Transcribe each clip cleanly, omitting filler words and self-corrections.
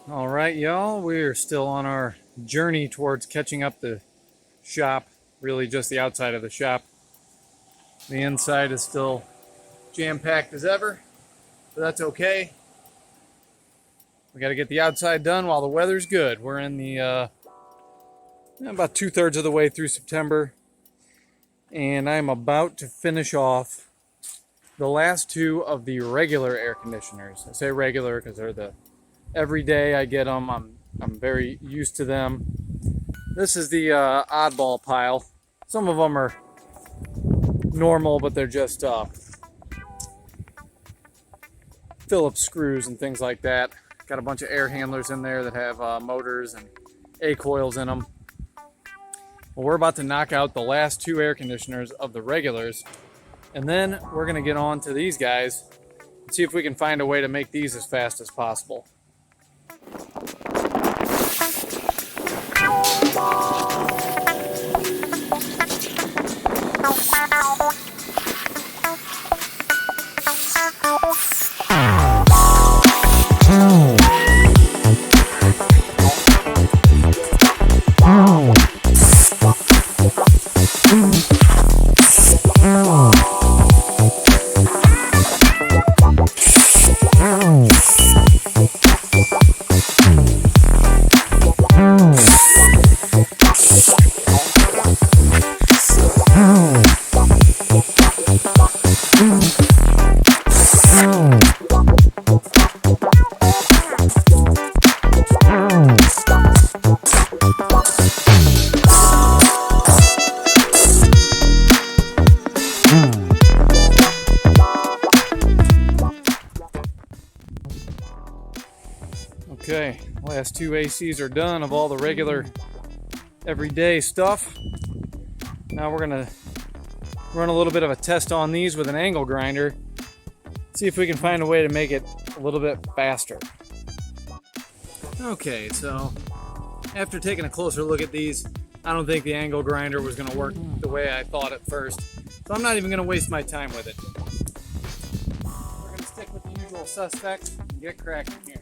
All right, y'all, we're still on our journey towards catching up the shop, really just the outside of the shop. The inside is still jam-packed as ever, but that's okay. We got to get the outside done while the weather's good. We're in the about 2/3 of the way through September, and I'm about to finish off the last two of the regular air conditioners. I say regular because they're the every day I get them. I'm very used to them. This is the oddball pile. Some of them are normal, but they're just Phillips screws and things like that. Got a bunch of air handlers in there that have motors and A coils in them. Well, we're about to knock out the last two air conditioners of the regulars, and then we're going to get on to these guys and see if we can find a way to make these as fast as possible. Okay, last two ACs are done of all the regular everyday stuff. Now we're gonna run a little bit of a test on these with an angle grinder, see if we can find a way to make it a little bit faster. Okay, so after taking a closer look at these, I don't think the angle grinder was gonna work the way I thought at first, so I'm not even gonna waste my time with it. We're gonna stick with the usual suspects and get cracking here.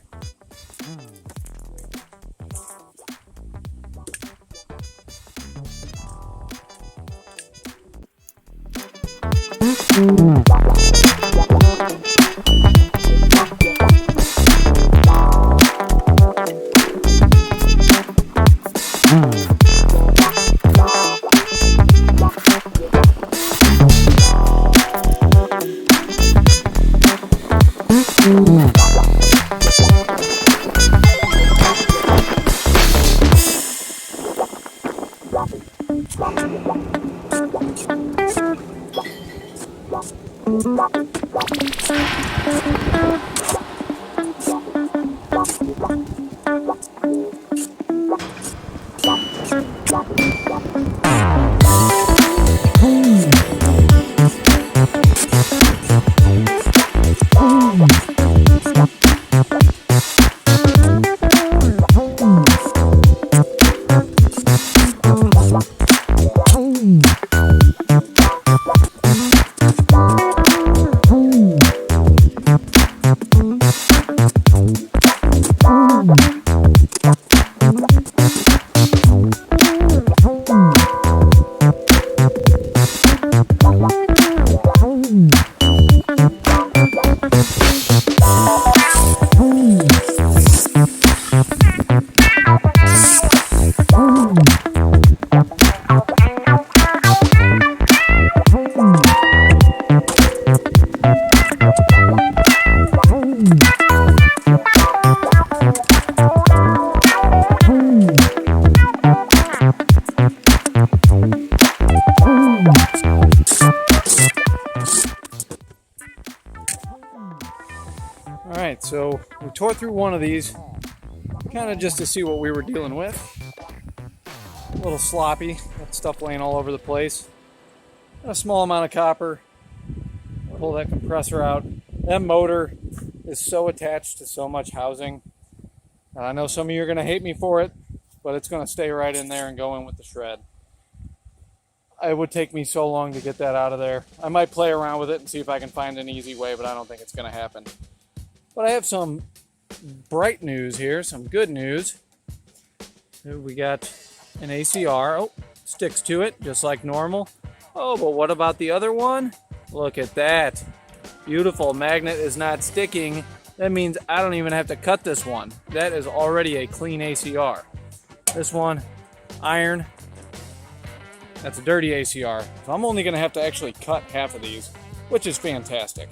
Alright, so we tore through one of these, kind of just to see what we were dealing with. A little sloppy, got stuff laying all over the place. A small amount of copper. Pull that compressor out. That motor is so attached to so much housing. I know some of you are going to hate me for it, but it's going to stay right in there and go in with the shred. It would take me so long to get that out of there. I might play around with it and see if I can find an easy way, but I don't think it's going to happen. But I have some bright news here, some good news. We got an ACR. Oh, sticks to it just like normal. Oh, but what about the other one? Look at that. Beautiful. Magnet is not sticking. That means I don't even have to cut this one. That is already a clean ACR. This one, iron. That's a dirty ACR. So I'm only going to have to actually cut half of these, which is fantastic.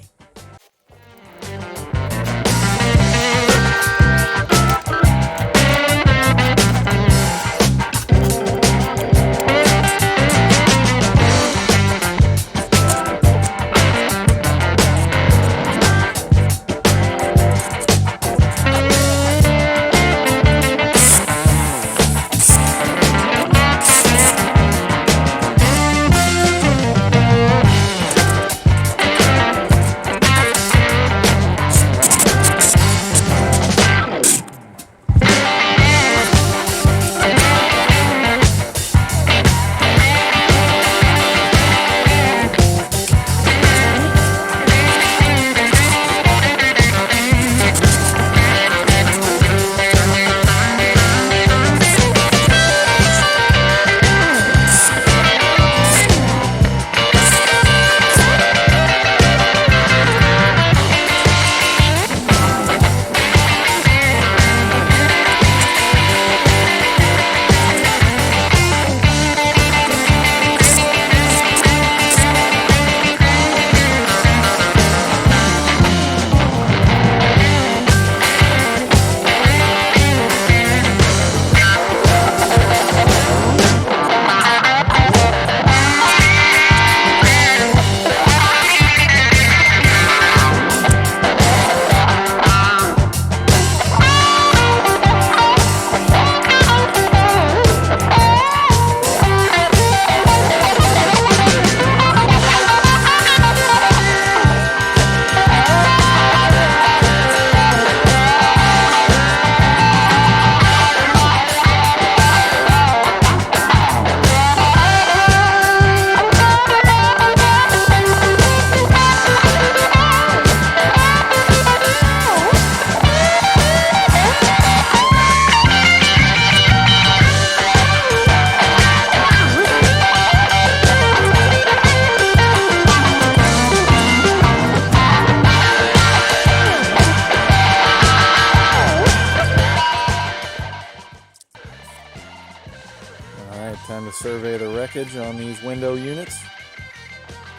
Time to survey the wreckage on these window units.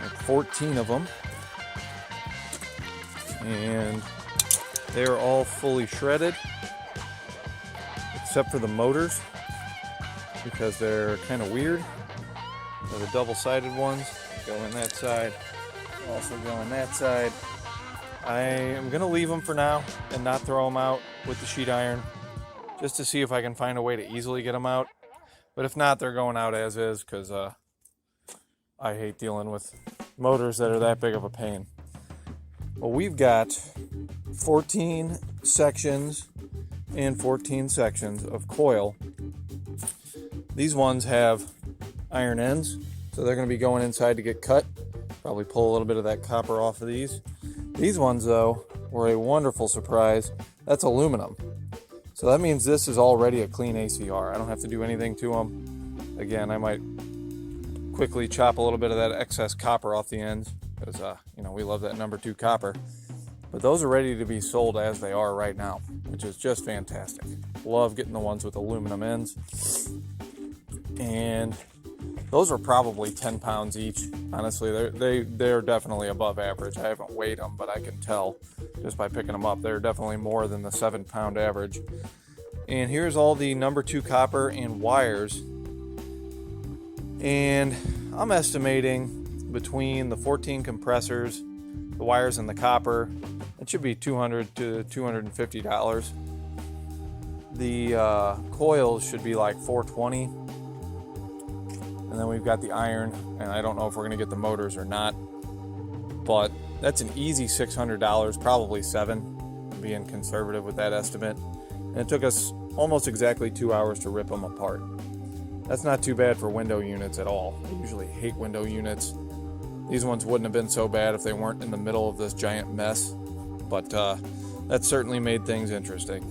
Like 14 of them. And they're all fully shredded, except for the motors, because they're kind of weird. They're the double-sided ones. Go in that side. Also go on that side. I am going to leave them for now and not throw them out with the sheet iron, just to see if I can find a way to easily get them out. But if not, they're going out as is, because I hate dealing with motors that are that big of a pain. Well, we've got 14 sections and 14 sections of coil. These ones have iron ends, so they're going to be going inside to get cut. Probably pull a little bit of that copper off of these. These ones, though, were a wonderful surprise. That's aluminum. So that means this is already a clean ACR. I don't have to do anything to them. Again, I might quickly chop a little bit of that excess copper off the ends, because we love that number 2 copper. But those are ready to be sold as they are right now, which is just fantastic. Love getting the ones with aluminum ends. And those are probably 10 pounds each. Honestly, they're definitely above average. I haven't weighed them, but I can tell just by picking them up. They're definitely more than the 7-pound average. And here's all the number 2 copper and wires. And I'm estimating between the 14 compressors, the wires, and the copper, it should be $200 to $250. The coils should be like $420. And then we've got the iron, and I don't know if we're going to get the motors or not, but that's an easy $600, probably $700, being conservative with that estimate. And it took us almost exactly 2 hours to rip them apart. That's not too bad for window units at all. I usually hate window units. These ones wouldn't have been so bad if they weren't in the middle of this giant mess, but that certainly made things interesting.